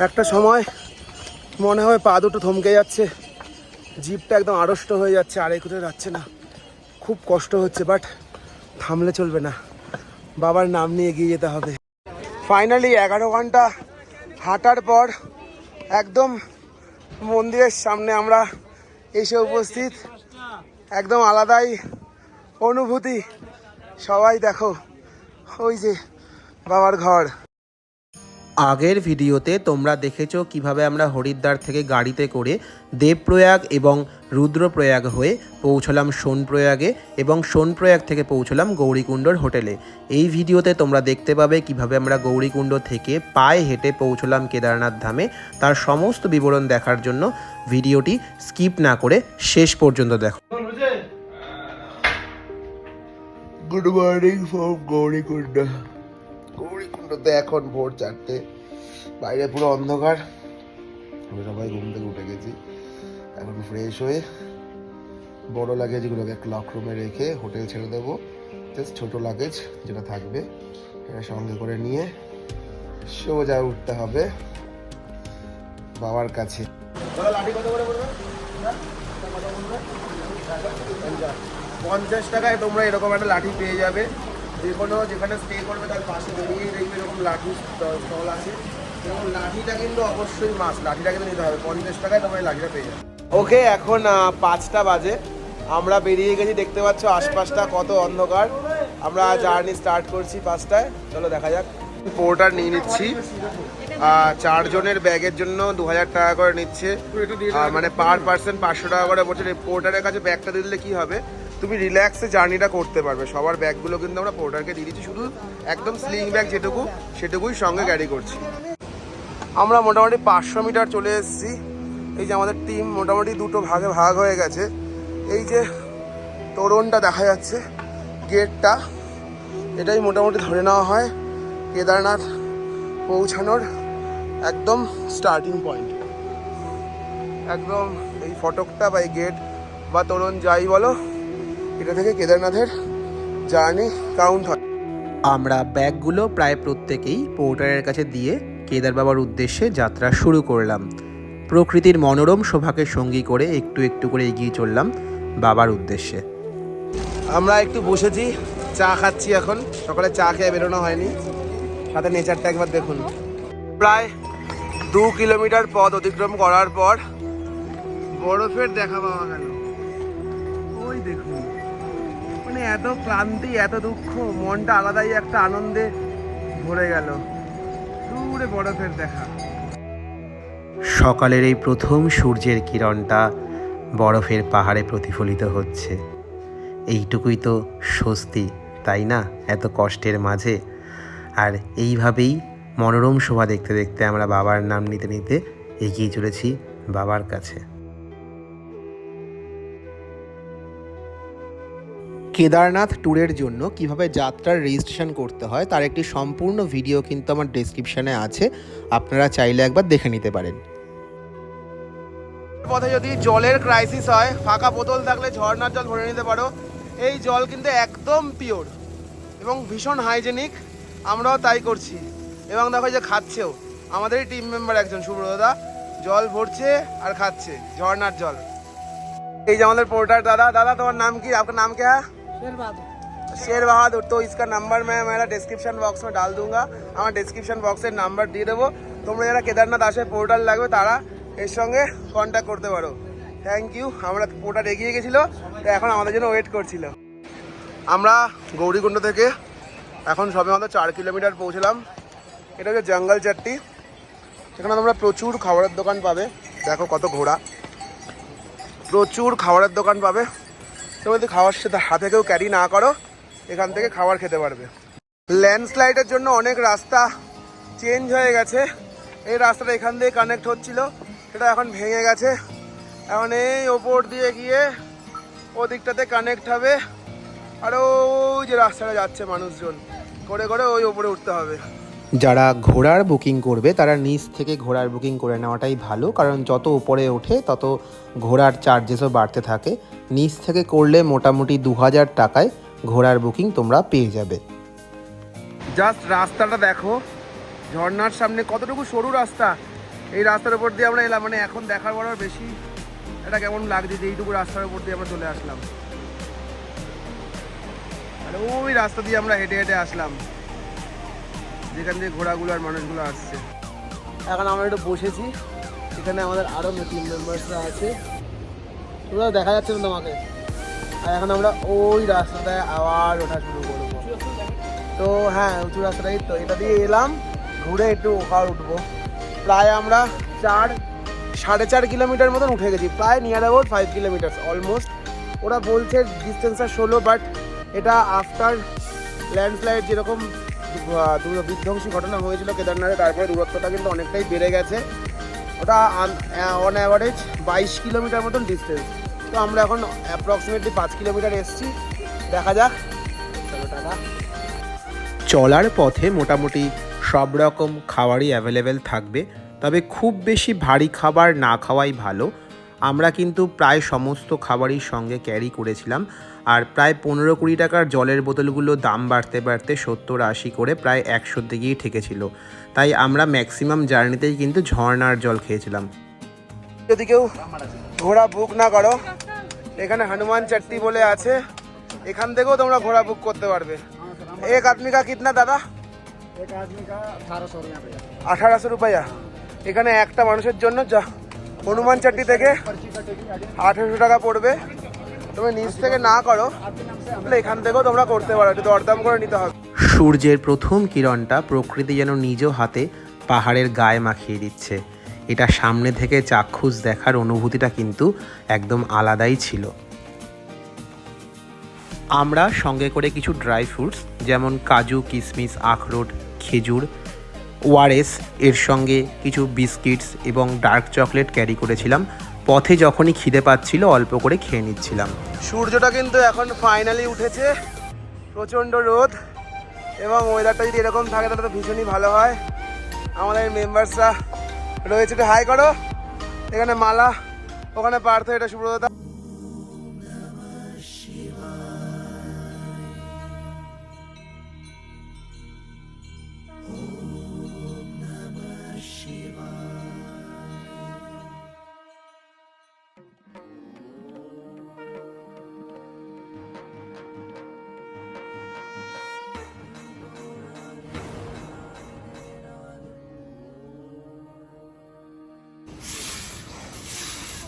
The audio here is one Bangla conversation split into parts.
একটা সময় মনে হয় পা দুটো থমকে যাচ্ছে, জিভটা একদম আড়ষ্ট হয়ে যাচ্ছে, আর একুতে যাচ্ছে না, খুব কষ্ট হচ্ছে। বাট থামলে চলবে না, বাবার নাম নিয়ে এগিয়ে যেতে হবে। ফাইনালি 11 ঘন্টা হাঁটার পর একদম মন্দিরের সামনে আমরা এসে উপস্থিত। একদম আলাদাই অনুভূতি। সবাই দেখো, ওই যে বাবার ঘর। আগের ভিডিওতে তোমরা দেখেছো কিভাবে আমরা হরিদ্বার থেকে গাড়িতে করে দেবপ্রয়াগ এবং রুদ্রপ্রয়াগ হয়ে পৌঁছলাম সোনপ্রয়াগে এবং সোনপ্রয়াগ থেকে পৌঁছলাম গৌরীকুণ্ডর হোটেলে। এই ভিডিওতে তোমরা দেখতে পাবে কিভাবে আমরা গৌরীকুণ্ড থেকে পায়ে হেঁটে পৌঁছলাম কেদারনাথ ধামে। তার সমস্ত বিবরণ দেখার জন্য ভিডিওটি স্কিপ না করে শেষ পর্যন্ত দেখো। Good morning from Gaurikund. গৌরীকুণ্ডতে এখন ভোর 4টে, বাইরে পুরো অন্ধকার। আমি সবাই ঘুম থেকে উঠে গেছি। এখন ফ্রেশ হয়ে বড় লাগেজগুলোকে ক্লক রুমে রেখে হোটেল ছেড়ে দেবো। জাস্ট ছোটো লাগেজ যেটা থাকবে সেটা সঙ্গে করে নিয়ে সোজা উঠতে হবে বাবার কাছে। লাঠি কত করে পড়বে? 50 টাকায় তোমরা এরকম একটা লাঠি পেয়ে যাবে। যে কোনো যেখানে স্টে করবে তার পাশে বেরিয়ে দেখবে এরকম লাঠি স্টল আছে। এবং লাঠিটা কিন্তু অবশ্যই মাস্ট, লাঠিটা কিন্তু নিতে হবে। 50 টাকায় তোমরা এই লাঠিটা পেয়ে যাবে। ওকে, এখন 5টা বাজে, আমরা বেরিয়ে গেছি। দেখতে পাচ্ছ আশপাশটা কত অন্ধকার। আমরা জার্নি স্টার্ট করছি 5টায়। চলো দেখা যাক। পোর্টার নিয়ে নিচ্ছি। 4 জনের ব্যাগের জন্য 2000 টাকা করে নিচ্ছে, মানে পার পার্সন 500 টাকা করে পড়ছে। পোর্টারের কাছে ব্যাগটা দিলে কি হবে, তুমি রিল্যাক্সে জার্নিটা করতে পারবে। সবার ব্যাগগুলো কিন্তু আমরা পোর্টারকে দিয়ে দিচ্ছি, শুধু একদম স্লিং ব্যাগ যেটুকু সেটুকুই সঙ্গে ক্যারি করছি। আমরা মোটামুটি 500 মিটার চলে এসেছি। এই যে আমাদের টিম মোটামুটি 2টো ভাগে ভাগ হয়ে গেছে। এই যে তোরণটা দেখা যাচ্ছে, গেটটা, এটাই মোটামুটি ধরে নেওয়া হয় কেদারনাথ পৌঁছানোর একদম স্টার্টিং পয়েন্ট। একদম এই ফটকটা বা এই গেট বা তোরণ যাই বলো, এটা থেকে কেদারনাথের জার্নি কাউন্ট হয়। আমরা ব্যাগগুলো প্রায় প্রত্যেকেই পোর্টারের কাছে দিয়ে কেদার বাবার উদ্দেশ্যে যাত্রা শুরু করলাম। প্রকৃতির মনোরম শোভাকে সঙ্গী করে একটু একটু করে এগিয়ে চললাম বাবার উদ্দেশ্যে। আমরা একটু বসেছি, চা খাচ্ছি এখন। সকালে চা খেয়ে বেরোনো হয়নি। সাথে নেচারটা একবার দেখুন। প্রায় 2 কিলোমিটার পথ অতিক্রম করার পর বরফের দেখা পাওয়া গেল। ওই দেখুন, মানে এত ক্লান্তি, এত দুঃখ, মনটা আলাদাই একটা আনন্দে ভরে গেল। দূরে বরফের দেখা। সকালের এই প্রথম সূর্যের কিরণটা বরফের পাহাড়ে প্রতিফলিত হচ্ছে। এইটুকুই তো স্বস্তি, তাই না, এত কষ্টের মাঝে। আর এইভাবেই মনোরম শোভা দেখতে দেখতে আমরা বাবার নাম নিতে নিতে এগিয়ে চলেছি বাবার কাছে। কেদারনাথ ট্যুরের জন্য কিভাবে যাত্রার রেজিস্ট্রেশন করতে হয় তার একটি সম্পূর্ণ ভিডিও কিন্তু আমার ডেসক্রিপশানে আছে, আপনারা চাইলে একবার দেখে নিতে পারেন। পথে যদি জলের ক্রাইসিস হয়, ফাঁকা বোতল থাকলে ঝর্ণার জল ভরে নিতে পারো। এই জল কিন্তু একদম পিওর এবং ভীষণ হাইজেনিক। আমরাও তাই করছি। এবং দেখো যে খাচ্ছেও, আমাদেরই টিম মেম্বার একজন সুব্রতদা জল ভরছে আর খাচ্ছে ঝর্ণার জল। এই যে আমাদের পোর্টার দাদা। दादा তোমার नाम की? आपका नाम क्या है? शेर बहादुर। तो इसका नंबर मैं मेरा डिस्क्रिप्शन बॉक्स में डाल दूंगा। আমার ডিসক্রিপশন বক্সে নাম্বার দিয়ে দেবো। তোমরা যারা কেদারনাথ আসে পোর্টার লাগবে তারা এর সঙ্গে কন্ট্যাক্ট করতে পারো। Thank you. আমরা পোর্টার এগিয়ে গেছিলো, তো এখন আমাদের জন্য ওয়েট করছিল। আমরা গৌরীকুণ্ড থেকে এখন সবে মাত্র 4 কিলোমিটার পৌঁছলাম। এটা হচ্ছে জঙ্গল চাট্টি। সেখানে তোমরা প্রচুর খাবারের দোকান পাবে। দেখো কত ঘোড়া, প্রচুর খাবারের দোকান পাবে। তোমরা যদি খাওয়ার সাথে হাতে কেউ ক্যারি না করো, এখান থেকে খাবার খেতে পারবে। ল্যান্ডস্লাইডের জন্য অনেক রাস্তা চেঞ্জ হয়ে গেছে। এই রাস্তাটা এখান দিয়ে কানেক্ট হচ্ছিল, সেটা এখন ভেঙে গেছে। এখন এই ওপর দিয়ে গিয়ে ওদিকটাতে কানেক্ট হবে। আর ওই যে রাস্তাটা যাচ্ছে মানুষজন করে করে ওই ওপরে উঠতে হবে। যারা ঘোড়ার বুকিং করবে তারা নিচ থেকে ঘোড়ার বুকিং করে নেওয়াটাই ভালো, কারণ যত উপরে ওঠে তত ঘোড়ার চার্জেসও বাড়তে থাকে। নিচ থেকে করলে মোটামুটি 2000 টাকায় ঘোড়ার বুকিং তোমরা পেয়ে যাবে। জাস্ট রাস্তাটা দেখো, ঝর্ণার সামনে কতটুকু সরু রাস্তা, এই রাস্তার উপর দিয়ে আমরা এলাম, মানে এখন দেখার পর বেশি এটা কেমন লাগছে যে এইটুকু রাস্তার উপর দিয়ে আমরা চলে আসলাম। আর ওই রাস্তা দিয়ে আমরা হেঁটে হেঁটে আসলাম যেখান দিয়ে ঘোড়াগুলো আর মানুষগুলো আসছে। এখন আমরা একটু বসেছি, এখানে আমাদের আরও টিম মেম্বার্সরা আছে, তোমরা দেখা যাচ্ছে না তোমাকে। আর এখন আমরা ওই রাস্তাটায় আবার ওঠা শুরু করবো। তো হ্যাঁ, উঁচু রাস্তাটাই তো, এটা দিয়ে এলাম, ঘুরে একটু ওখানে উঠবো। প্রায় আমরা 4.5 কিলোমিটার মতন উঠে গেছি, প্রায় নিয়ার অ্যাবাউট 5 কিলোমিটার অলমোস্ট। ওরা বলছে ডিস্টেন্সটা 16, বাট এটা আফটার ল্যান্ডস্লাইড যেরকম বিধ্বংসী ঘটনা হয়েছিল কেদারনাথে, তারপরে দূরত্বটা কিন্তু অনেকটাই বেড়ে গেছে। ওটা অন অ্যাভারেজ 22 কিলোমিটার মতন ডিস্টেন্স। তো আমরা এখন অ্যাপ্রক্সিমেটলি 5 কিলোমিটার এসেছি, দেখা যাক। চলো টাকা। চলার পথে মোটামুটি সব রকম খাবারই অ্যাভেলেবেল থাকবে, তবে খুব বেশি ভারী খাবার না খাওয়াই ভালো। আমরা কিন্তু প্রায় সমস্ত খাবারই সঙ্গে ক্যারি করেছিলাম, আর প্রায় 15-20 টাকার জলের বোতলগুলো দাম বাড়তে বাড়তে 70-80 করে প্রায় 100 দিকেই ঠেকেছিল। তাই আমরা ম্যাক্সিমাম জার্নিতেই কিন্তু ঝর্ণার জল খেয়েছিলাম। যদি কেউ ঘোড়া বুক না করো, এখানে হনুমান চাট্টি বলে আছে, এখান থেকেও তোমরা ঘোড়া বুক করতে পারবে। এক আদমি কা কিতনা দাদা? एक आदमी का 1800 रुपया 1800 রুপিয়া। এখানে একটা মানুষের জন্য যা হনুমান চাট্টি থেকে पर्ची कटेगी गाड़ी 1800 টাকা পড়বে। তুমি নিচ থেকে না করো তাহলে এখান থেকেও তোমরা করতে পারো, একটু দরদাম করে নিতে হবে। সূর্যের প্রথম কিরণটা প্রকৃতি যেন নিজ হাতে পাহাড়ের গায়ে মাখিয়ে দিচ্ছে। এটা সামনে থেকে চাক্ষুষ দেখার অনুভূতিটা কিন্তু একদম আলাদাই ছিল। আমরা সঙ্গে করে কিছু ড্রাই ফ্রুটস যেমন কাজু, কিশমিশ, আখরোট, খেজুর, ওআরএস, এর সঙ্গে কিছু বিস্কিটস এবং ডার্ক চকলেট ক্যারি করেছিলাম। পথে যখনই খিদে পাচ্ছিল অল্প করে খেয়ে নিচ্ছিলাম। সূর্যটা কিন্তু এখন ফাইনালি উঠেছে, প্রচণ্ড রোদ, এবং ওয়েদারটা যদি এরকম থাকে তাহলে তো ভীষণই ভালো হয়। আমাদের মেম্বার্সরা রয়েছে, একটু হাই করো। এখানে মালা, ওখানে পার্থ, এটা সুব্রত।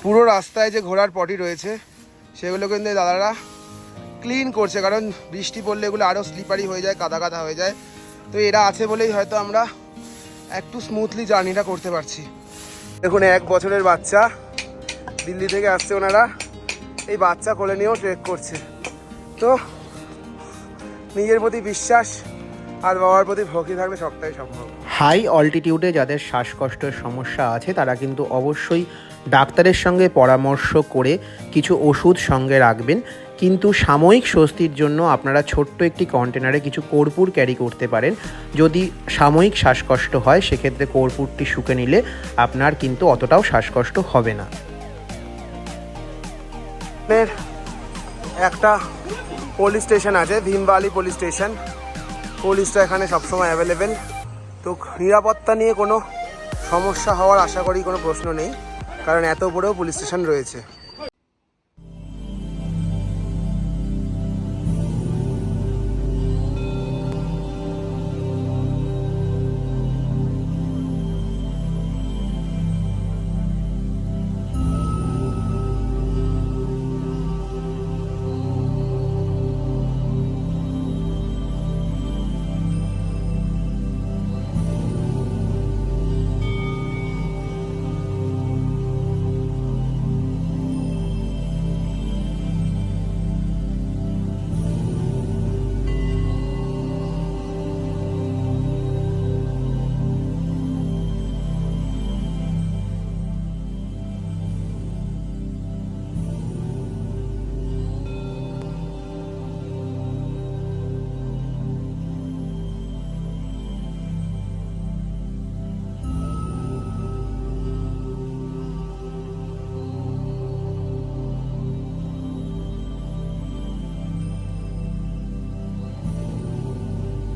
পুরো রাস্তায় যে ঘোড়ার পটি রয়েছে সেগুলো কিন্তু দাদারা ক্লিন করছে, কারণ বৃষ্টি পড়লে এগুলো আরও স্লিপারি হয়ে যায়, কাদা কাদা হয়ে যায়। তো এরা আছে বলেই হয়তো আমরা একটু স্মুথলি জার্নিটা করতে পারছি। দেখুন, 1 বছরের বাচ্চা, দিল্লি থেকে আসছে ওনারা, এই বাচ্চা কোলে নিয়েও ট্রেক করছে। তো নিজের প্রতি বিশ্বাস আর বাবার প্রতি ভক্তি থাকলে সবটাই সম্ভব। হাই অল্টিটিউডে যাদের শ্বাসকষ্টের সমস্যা আছে তারা কিন্তু অবশ্যই ডাক্তারের সঙ্গে পরামর্শ করে কিছু ওষুধ সঙ্গে রাখবেন। কিন্তু সাময়িক স্বস্তির জন্য আপনারা ছোট্ট একটি কন্টেনারে কিছু কর্পূর ক্যারি করতে পারেন। যদি সাময়িক শ্বাসকষ্ট হয় সেক্ষেত্রে কর্পূরটি শুকে নিলে আপনার কিন্তু অতটাও শ্বাসকষ্ট হবে না। একটা পুলিশ স্টেশন আছে, ভীমবালি পুলিশ স্টেশন। পুলিশটা এখানে সবসময় অ্যাভেলেবেল, তো নিরাপত্তা নিয়ে কোনো সমস্যা হওয়ার আশা করি কোনো প্রশ্ন নেই, কারণ এত বড়ও পুলিশ স্টেশন রয়েছে।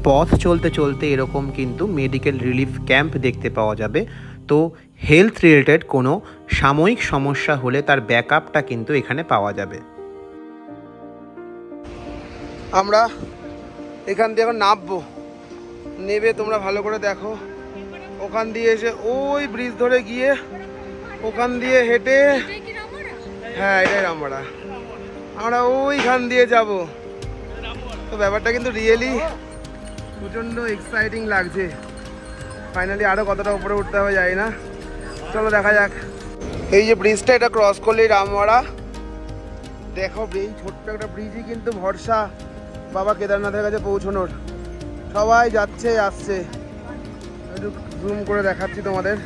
পথ চলতে চলতে এরকম কিন্তু মেডিকেল রিলিফ ক্যাম্প দেখতে পাওয়া যাবে। তো হেলথ রিলেটেড কোনো সাময়িক সমস্যা হলে তার ব্যাকআপটা কিন্তু এখানে পাওয়া যাবে। আমরা এখান দিয়ে এখন নামবো, নেবে তোমরা ভালো করে দেখো। ওখান দিয়ে এসে ওই ব্রিজ ধরে গিয়ে ওখান দিয়ে হেঁটে, হ্যাঁ এটাই রামপাড়া, আমরা ওইখান দিয়ে যাব। তো ব্যাপারটা কিন্তু রিয়েলি প্রচণ্ড এক্সাইটিং লাগছে। ফাইনালি আরও কতটা উপরে উঠতে হবে যায় না, চলো দেখা যাক। এই যে ব্রিজটা, এটা ক্রস করলেই রামপাড়া। দেখো এই ছোট্ট একটা ব্রিজই কিন্তু ভরসা বাবা কেদারনাথের কাছে পৌঁছানোর। সবাই যাচ্ছে আসছে, একটু জুম করে দেখাচ্ছি তোমাদের।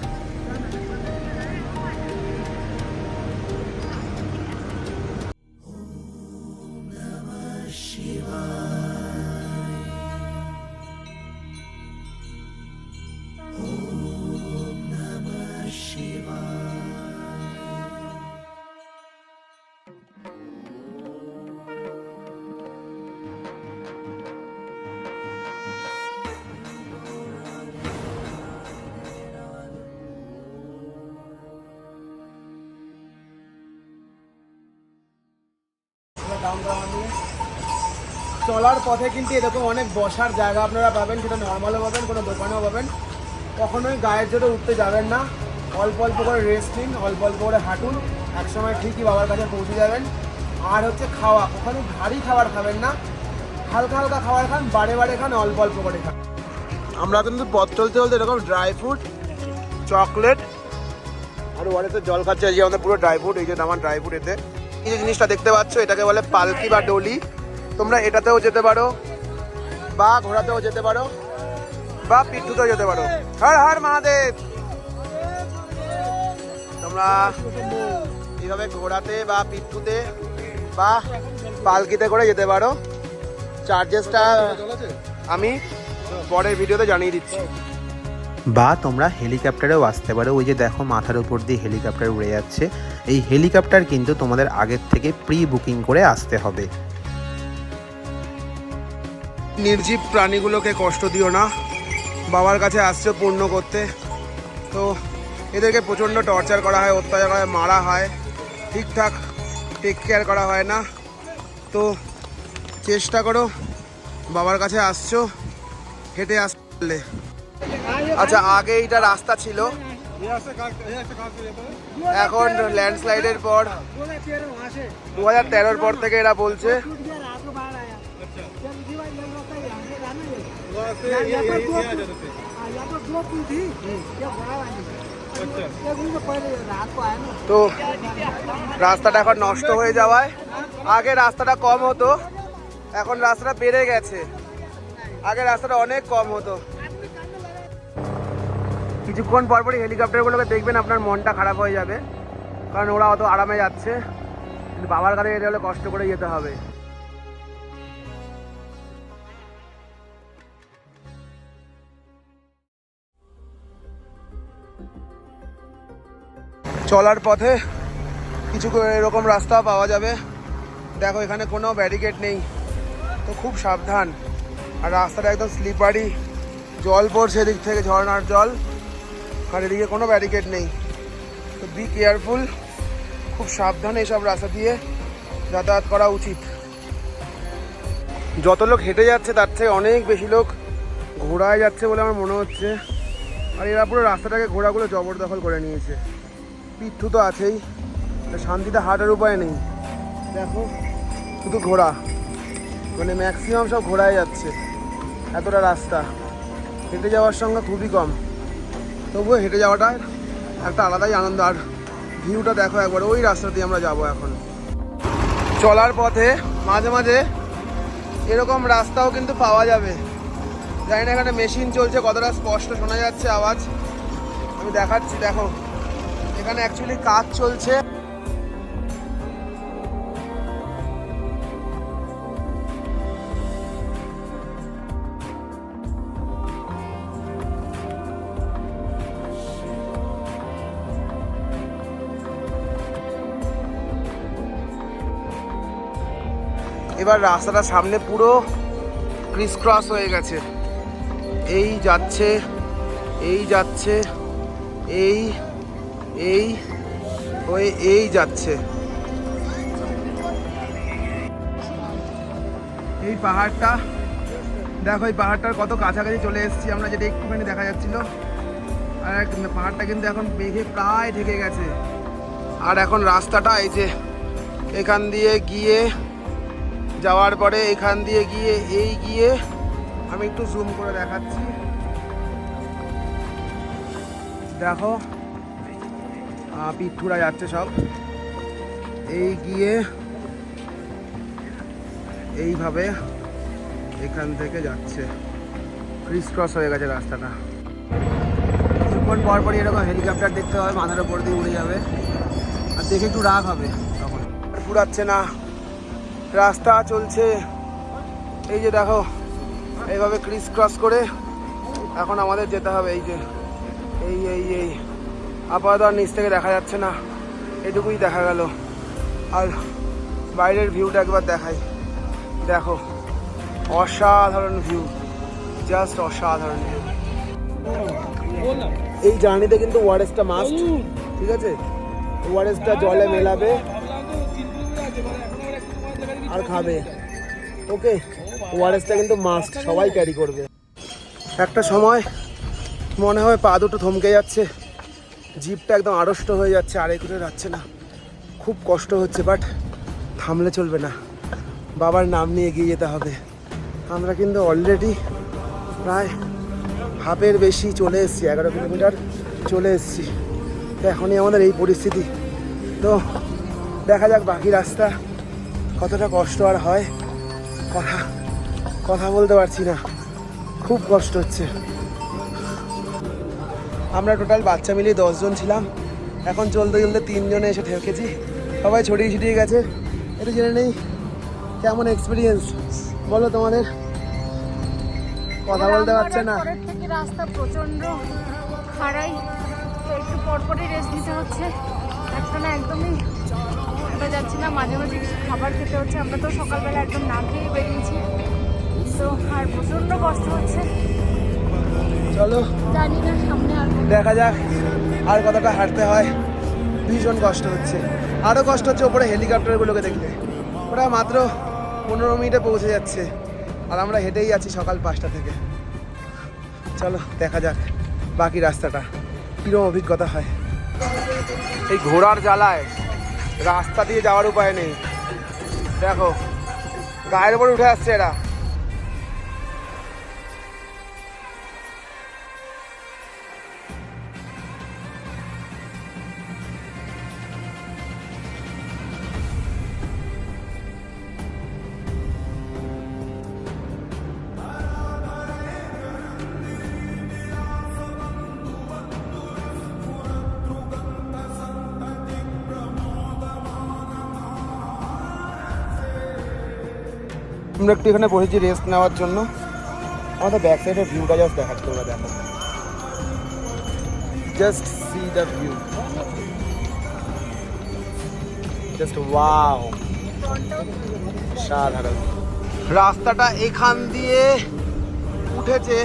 চলার পথে কিন্তু এরকম অনেক বসার জায়গা আপনারা পাবেন, সেটা নর্মালও পাবেন, কোনো দোকানেও পাবেন। কখনোই গায়ের জোরে উঠতে যাবেন না, অল্প অল্প করে রেস্ট নিন, অল্প অল্প করে হাঁটুন, একসময় ঠিকই বাবার কাছে পৌঁছে যাবেন। আর হচ্ছে খাওয়া, ওখানে ভারী খাবার খাবেন না, হালকা হালকা খাবার খান, বারে বারে খান, অল্প অল্প করে খান। আমরা কিন্তু পথ চলতে চলতে এরকম ড্রাই ফ্রুট, চকলেট আর ওয়ারেতে জল খাচ্ছে। আজকে আমাদের পুরো ড্রাই ফ্রুট, এই যে আমার ড্রাই ফ্রুট। এতে এই যে জিনিসটা দেখতে পাচ্ছ, এটাকে বলে পালকি বা ডলি। তোমরা এটাতেও যেতে পারো, বা ঘোড়াতেও যেতে পারো, বা পিঠুতেও যেতে পারো। হর হর মহাদেব। তোমরা এইভাবে ঘোড়াতে বা পিঠুতে বা পালকিতে করে যেতে পারো। চার্জেসটা আমি পরের ভিডিওতে জানিয়ে দিচ্ছি। বা তোমরা হেলিকপ্টারেও আসতে পারো। ওই যে দেখো মাথার উপর দিয়ে হেলিকপ্টার উড়ে যাচ্ছে। এই হেলিকপ্টার কিন্তু তোমাদের আগের থেকে প্রি বুকিং করে আসতে হবে। নির্জীব প্রাণীগুলোকে কষ্ট দিও না, বাবার কাছে আসছে পূর্ণ করতে। তো এদেরকে প্রচণ্ড টর্চার করা হয়, অত্যাচার করা হয়, মারা হয়, ঠিকঠাক টেক কেয়ার করা হয় না। তো চেষ্টা করো, বাবার কাছে আসছো, হেঁটে আসলে। আচ্ছা, আগে এইটা রাস্তা ছিল, এখন ল্যান্ডস্লাইডের পর 2013 পর থেকে এরা বলছে তো রাস্তাটা এখন নষ্ট হয়ে যাওয়ায়, আগে রাস্তাটা কম হতো, এখন রাস্তাটা বেড়ে গেছে। আগে রাস্তাটা অনেক কম হতো। কিছুক্ষণ পরপরই হেলিকপ্টারগুলোকে দেখবেন, আপনার মনটা খারাপ হয়ে যাবে, কারণ ওরা অত আরামে যাচ্ছে, কিন্তু বাবার কাছে যেতে হলে কষ্ট করে যেতে হবে। চলার পথে কিছু এরকম রাস্তা পাওয়া যাবে। দেখো এখানে কোনো ব্যারিকেড নেই, তো খুব সাবধান। আর রাস্তাটা একদম স্লিপারি, জল পড়ছে এদিক থেকে, ঝর্ণার জল, আর এদিকে কোনো ব্যারিকেড নেই। তো বি কেয়ারফুল, খুব সাবধানে এইসব রাস্তা দিয়ে যাতায়াত করা উচিত। যত লোক হেঁটে যাচ্ছে তার থেকে অনেক বেশি লোক ঘোড়ায় যাচ্ছে বলে আমার মনে হচ্ছে। আর এরা পুরো রাস্তাটাকে ঘোড়াগুলো জবরদখল করে নিয়েছে। পিঠু তো আছেই, শান্তিতে হাঁটার উপায় নেই। দেখো শুধু ঘোড়া, মানে ম্যাক্সিমাম সব ঘোড়ায় যাচ্ছে। এতটা রাস্তা, হেঁটে যাওয়ার সংখ্যা খুবই কম, তবুও হেঁটে যাওয়াটা একটা আলাদাই আনন্দ। আর ভিউটা দেখো একবার, ওই রাস্তা দিয়ে আমরা যাব এখন। চলার পথে মাঝে মাঝে এরকম রাস্তাও কিন্তু পাওয়া যাবে। জানি না এখানে মেশিন চলছে, কতটা স্পষ্ট শোনা যাচ্ছে আওয়াজ, আমি দেখাচ্ছি। দেখো এখানে অ্যাকচুয়ালি কাজ চলছে। এবার রাস্তাটা সামনে পুরো ক্রিস ক্রস হয়ে গেছে, এই যাচ্ছে এই যাচ্ছে, এই এই ওই এই যাচ্ছে। এই পাহাড়টা দেখো, এই পাহাড়টার কত কাছাকাছি চলে এসেছি আমরা, যেটা একটুখানি দেখা যাচ্ছিল। আর পাহাড়টা কিন্তু এখন মেঘে প্রায় ঢেকে গেছে। আর এখন রাস্তাটা এই যে এখান দিয়ে গিয়ে যাওয়ার পরে এখান দিয়ে গিয়ে এই গিয়ে আমি একটু জুম করে দেখাচ্ছি, দেখো পিঠুরা যাচ্ছে সব, এই গিয়ে এইভাবে এখান থেকে যাচ্ছে, ক্রিস ক্রস হয়ে গেছে রাস্তাটা। কিছুক্ষণ পর পরই এরকম হেলিকপ্টার দেখতে হবে, মাথার উপর দিয়ে উড়ে যাবে, আর দেখে একটু রাগ হবে তখন। পুরাচ্ছে না, রাস্তা চলছে, এই যে দেখো এইভাবে ক্রিস ক্রস করে এখন আমাদের যেতে হবে। এই যে এই এই এই আপাতত আর নিচ থেকে দেখা যাচ্ছে না, এটুকুই দেখা গেল। আর বাইরের ভিউটা একবার দেখাই, দেখো অসাধারণ ভিউ, জাস্ট অসাধারণ ভিউ। এই জার্নিতে কিন্তু ওয়ারেসটা মাস্ট, ঠিক আছে? ওয়ারেসটা জলে মেলাবে আর খাবে, ওকে? ওয়ারেসটা কিন্তু মাস্ট, সবাই ক্যারি করবে। একটা সময় মনে হয় পা দুটো থমকে যাচ্ছে, জিভটা একদম আড়ষ্ট হয়ে যাচ্ছে, আর এগুলো যাচ্ছে না, খুব কষ্ট হচ্ছে, বাট থামলে চলবে না, বাবার নাম নিয়ে এগিয়ে যেতে হবে। আমরা কিন্তু অলরেডি প্রায় হাফের বেশি চলে এসেছি, 11 কিলোমিটার চলে এসেছি। তো এখনই আমাদের এই পরিস্থিতি, তো দেখা যাক বাকি রাস্তা কতটা কষ্ট আর হয়। কথা বলতে পারছি না, খুব কষ্ট হচ্ছে। আমরা টোটাল বাচ্চা মিলিয়ে 10 জন ছিলাম, এখন চলতে চলতে 3 জনে এসে ঠেকেছি, সবাই ছড়িয়ে ছিটিয়ে গেছে। একটু জেনে নেই কেমন এক্সপিরিয়েন্স বলো তোমাদের? কথা বলতে পারছে না, থেকে রাস্তা প্রচন্ড খাড়াই, তো একটু পরপরই রেস্ট নিতে হচ্ছে, একটানা একদমই আমরা যাচ্ছি না, মাঝে মাঝে কিছু খাবার খেতে হচ্ছে। আমরা তো সকালবেলা একদম না খেয়ে বেরিয়েছি, তো আর প্রচন্ড কষ্ট হচ্ছে। চলো জানি না সামনে আর দেখা যাক আর কতটা হাঁটতে হয়। ভীষণ কষ্ট হচ্ছে, আরও কষ্ট হচ্ছে ওপরে হেলিকপ্টারগুলোকে দেখলে, ওরা মাত্র 15 মিনিটে পৌঁছে যাচ্ছে, আর আমরা হেঁটেই আছি সকাল 5টা থেকে। চলো দেখা যাক বাকি রাস্তাটা কীরকম অভিজ্ঞতা হয়। এই ঘোড়ার জ্বালায় রাস্তা দিয়ে যাওয়ার উপায় নেই, দেখো গায়ের উপরে উঠে আসছে এরা। আমরা একটু এখানে বসেছি রেস্ট নেওয়ার জন্য, আমাদের ব্যাক সাইডের ভিউটা জাস্ট দেখাচ্ছি, তোমরা দেখো, just see the view, just wow, সাধারণ। রাস্তাটা এখান দিয়ে উঠেছে,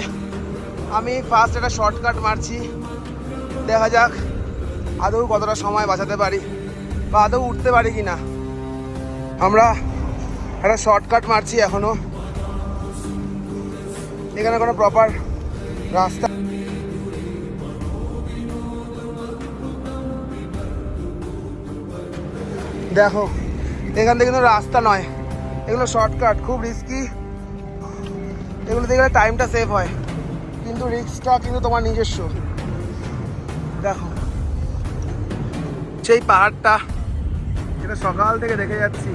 আমি ফার্স্ট একটা শর্টকাট মারছি, দেখা যাক আদৌ কতটা সময় বাঁচাতে পারি বা আদৌ উঠতে পারি কি না। আমরা একটা শর্টকাট মারছি, এখনো এখানে কোনো প্রপার রাস্তা দেখো, এখান থেকে কিন্তু রাস্তা নয়, এগুলো শর্টকাট, খুব রিস্কি। এগুলোতে গেলে টাইমটা সেভ হয়, কিন্তু রিস্কটা কিন্তু তোমার নিজস্ব। দেখো সেই পাহাড়টা, যেটা সকাল থেকে দেখে যাচ্ছি,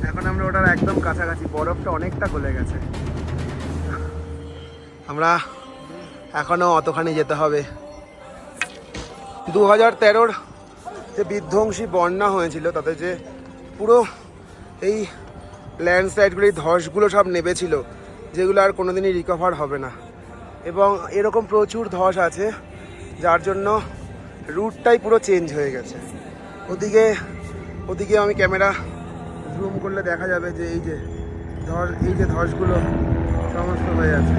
এখন আমরা ওটার একদম কাছাকাছি, বরফটা অনেকটা গলে গেছে। আমরা এখনও অতখানি যেতে হবে। 2013-র যে বিধ্বংসী বন্যা হয়েছিল, তাতে যে পুরো এই ল্যান্ডস্লাইডগুলো, এই ধসগুলো সব নেমেছিল, যেগুলো আর কোনোদিনই রিকভার হবে না। এবং এরকম প্রচুর ধস আছে, যার জন্য রুটটাই পুরো চেঞ্জ হয়ে গেছে। ওদিকে আমি ক্যামেরা জুম করলে দেখা যাবে যে এই যে ধসগুলো সমস্ত হয়ে আছে।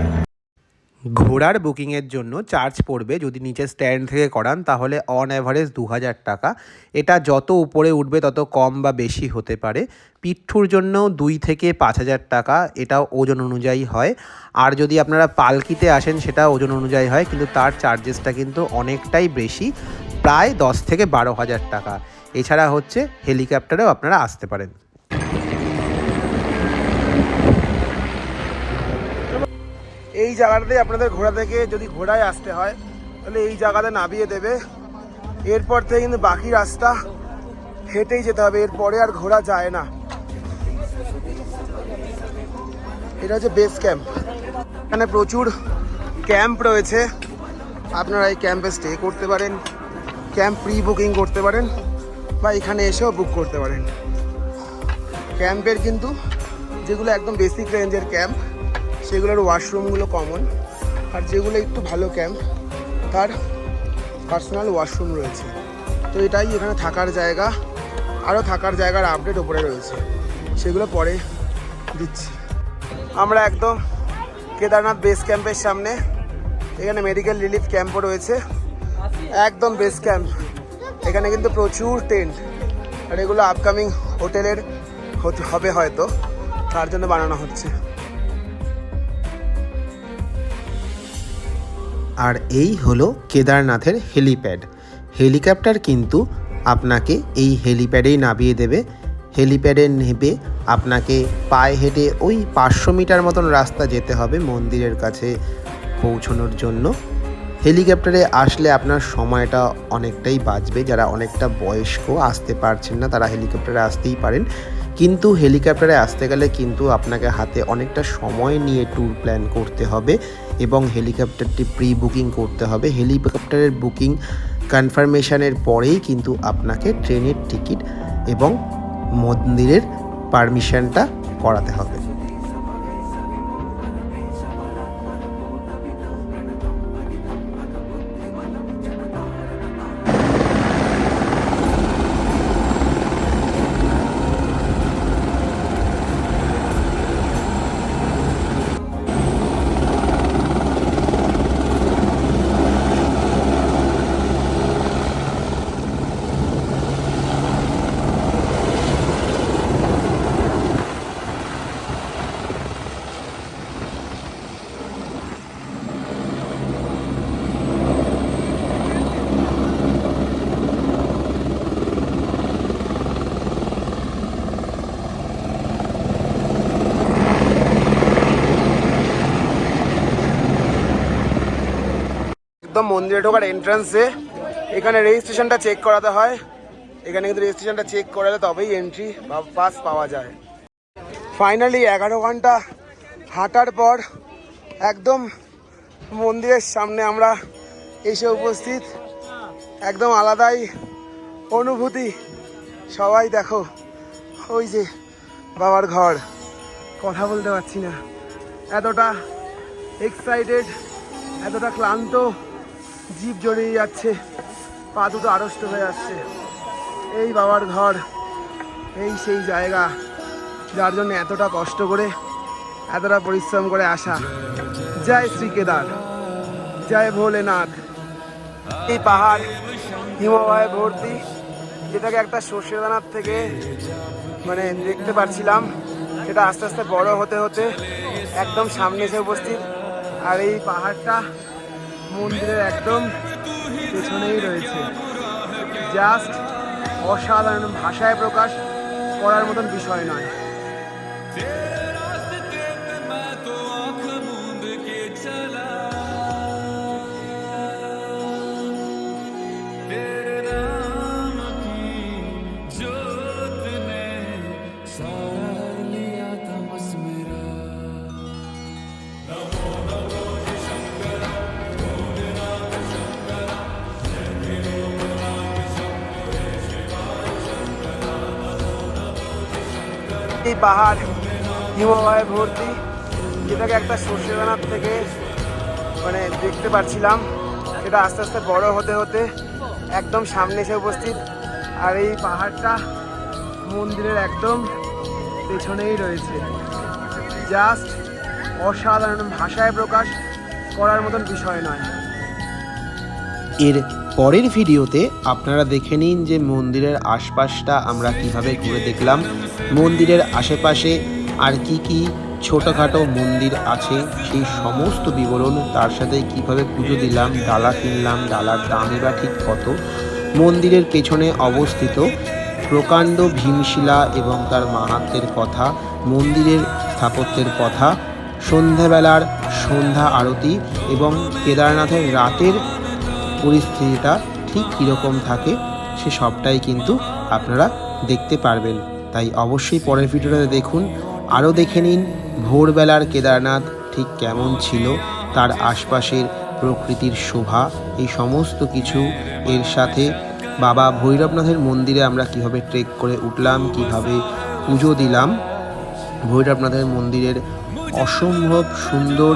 ঘোড়ার বুকিংয়ের জন্য চার্জ পড়বে যদি নিচে স্ট্যান্ড থেকে করান তাহলে অন অ্যাভারেজ 2000 টাকা। এটা যত উপরে উঠবে তত কম বা বেশি হতে পারে। পিঠুর জন্য 2 থেকে 5000 টাকা, এটাও ওজন অনুযায়ী হয়। আর যদি আপনারা পালকিতে আসেন সেটা ওজন অনুযায়ী হয়, কিন্তু তার চার্জেসটা কিন্তু অনেকটাই বেশি, প্রায় 10 থেকে 12,000 টাকা। এছাড়া হচ্ছে হেলিকপ্টারেও আপনারা আসতে পারেন। এই জায়গাটাতে আপনাদের ঘোড়া থেকে যদি ঘোড়ায় আসতে হয় তাহলে এই জায়গাতে নামিয়ে দেবে। এরপর থেকে কিন্তু বাকি রাস্তা হেঁটেই যেতে হবে, এরপরে আর ঘোড়া যায় না। এটা হচ্ছে বেস ক্যাম্প। এখানে প্রচুর ক্যাম্প রয়েছে, আপনারা এই ক্যাম্পে স্টে করতে পারেন, ক্যাম্প প্রি বুকিং করতে পারেন বা এখানে এসেও বুক করতে পারেন। ক্যাম্পের কিন্তু যেগুলো একদম বেসিক রেঞ্জের ক্যাম্প সেগুলোর ওয়াশরুমগুলো কমন, আর যেগুলো একটু ভালো ক্যাম্প তার পার্সোনাল ওয়াশরুম রয়েছে। তো এটাই এখানে থাকার জায়গা। আরও থাকার জায়গার আপডেট ওপরে রয়েছে, সেগুলো পরে দিচ্ছি। আমরা একদম কেদারনাথ বেস ক্যাম্পের সামনে। এখানে মেডিকেল রিলিফ ক্যাম্পও রয়েছে, একদম বেস ক্যাম্প। এখানে কিন্তু প্রচুর টেন্ট, আর এগুলো আপকামিং হোটেলের হবে হয়তো, তার জন্য বানানো হচ্ছে। আর এই হলো কেদারনাথের হেলিপ্যাড। হেলিকপ্টার কিন্তু আপনাকে এই হেলিপ্যাডেই নামিয়ে দেবে। হেলিপ্যাডে নেবে আপনাকে পায়ে হেঁটে ওই 500 মিটার মতন রাস্তা যেতে হবে মন্দিরের কাছে পৌঁছানোর জন্য। হেলিকপ্টারে আসলে আপনার সময়টা অনেকটাই বাঁচবে। যারা অনেকটা বয়স্ক আসতে পারছেন না তারা হেলিকপ্টারে আসতেই পারেন, কিন্তু হেলিকপ্টারে আসতে গেলে কিন্তু আপনাকে হাতে অনেকটা সময় নিয়ে ট্যুর প্ল্যান করতে হবে এবং হেলিকপ্টারটি প্রি বুকিং করতে হবে। হেলিকপ্টারের বুকিং কনফার্মেশনের পরেই কিন্তু আপনাকে ট্রেনের টিকিট এবং মন্দিরের পারমিশনটা করাতে হবে। একদম মন্দিরে ঢোকার এন্ট্রান্সে এখানে রেজিস্ট্রেশনটা চেক করাতে হয়। এখানে কিন্তু রেজিস্ট্রেশনটা চেক করালে তবেই এন্ট্রি বা পাস পাওয়া যায়। ফাইনালি 11 ঘন্টা হাঁটার পর একদম মন্দিরের সামনে আমরা এসে উপস্থিত। একদম আলাদাই অনুভূতি। সবাই দেখো, ওই যে বাবার ঘর, কথা বলতে পারছি না, এতটা এক্সাইটেড, এতটা ক্লান্ত, জিভ জড়িয়ে যাচ্ছে, পা দুটো আড়ষ্ট হয়ে যাচ্ছে। এই বাবার ঘর, এই সেই জায়গা যার জন্য এতটা কষ্ট করে এতটা পরিশ্রম করে আসা। জয় শ্রী কেদার, জয় ভোলেনাথ। এই পাহাড় হিমবাহে ভর্তি, যেটাকে একটা সর্ষে দানার থেকে দেখতে পাচ্ছিলাম, সেটা আস্তে আস্তে বড় হতে হতে একদম সামনে এসে উপস্থিত। আর এই পাহাড়টা মন্দিরের একদম পেছনেই রয়েছে। জাস্ট অসাধারণ, ভাষায় প্রকাশ করার মতন বিষয় নয়। এই পাহাড় হিমবাহে ভর্তি, যেটাকে একটা সর্ষে দানার থেকে দেখতে পাচ্ছিলাম, সেটা আস্তে আস্তে বড় হতে হতে একদম সামনে এসে উপস্থিত। আর এই পাহাড়টা মন্দিরের একদম পেছনেই রয়েছে। জাস্ট অসাধারণ, ভাষায় প্রকাশ করার মতন বিষয় নয়। এর পরের ভিডিওতে আপনারা দেখে নিন যে মন্দিরের আশপাশটা আমরা কিভাবে ঘুরে দেখলাম, মন্দিরের আশেপাশে আর কি কি ছোটোখাটো মন্দির আছে সেই সমস্ত বিবরণ, তার সাথে কিভাবে পুজো দিলাম, ডালা কিনলাম, ডালার দামই বা ঠিক কত, মন্দিরের পেছনে অবস্থিত প্রকাণ্ড ভীমশিলা এবং তার মাহাত্ম্যের কথা, মন্দিরের স্থাপত্যের কথা, সন্ধ্যাবেলার সন্ধ্যা আরতি এবং কেদারনাথের রাতের পরিস্থিতিটা ঠিক কীরকম থাকে সে সবটাই কিন্তু আপনারা দেখতে পারবেন। তাই অবশ্যই পরের ভিডিওটাতে দেখুন। আরও দেখে নিন ভোরবেলার কেদারনাথ ঠিক কেমন ছিল, তার আশপাশের প্রকৃতির শোভা, এই সমস্ত কিছু, এর সাথে বাবা ভৈরবনাথের মন্দিরে আমরা কিভাবে ট্রেক করে উঠলাম, কিভাবে পুজো দিলাম, ভৈরবনাথের মন্দিরের অসম্ভব সুন্দর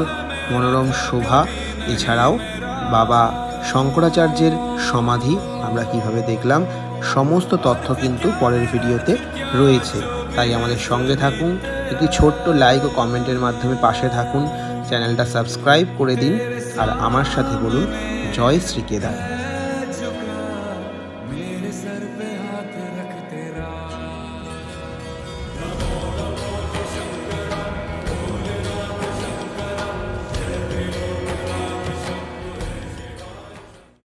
মনোরম শোভা, এছাড়াও বাবা শঙ্করাচার্যের সমাধি আমরা কিভাবে দেখলাম, সমস্ত তথ্য কিন্তু পরের ভিডিওতে রয়েছে। তাই আমাদের সঙ্গে থাকুন, একটি ছোট্ট লাইক ও কমেন্টের মাধ্যমে পাশে থাকুন, চ্যানেলটা সাবস্ক্রাইব করে দিন, আর আমার সাথে বলুন জয় শ্রী কেদার।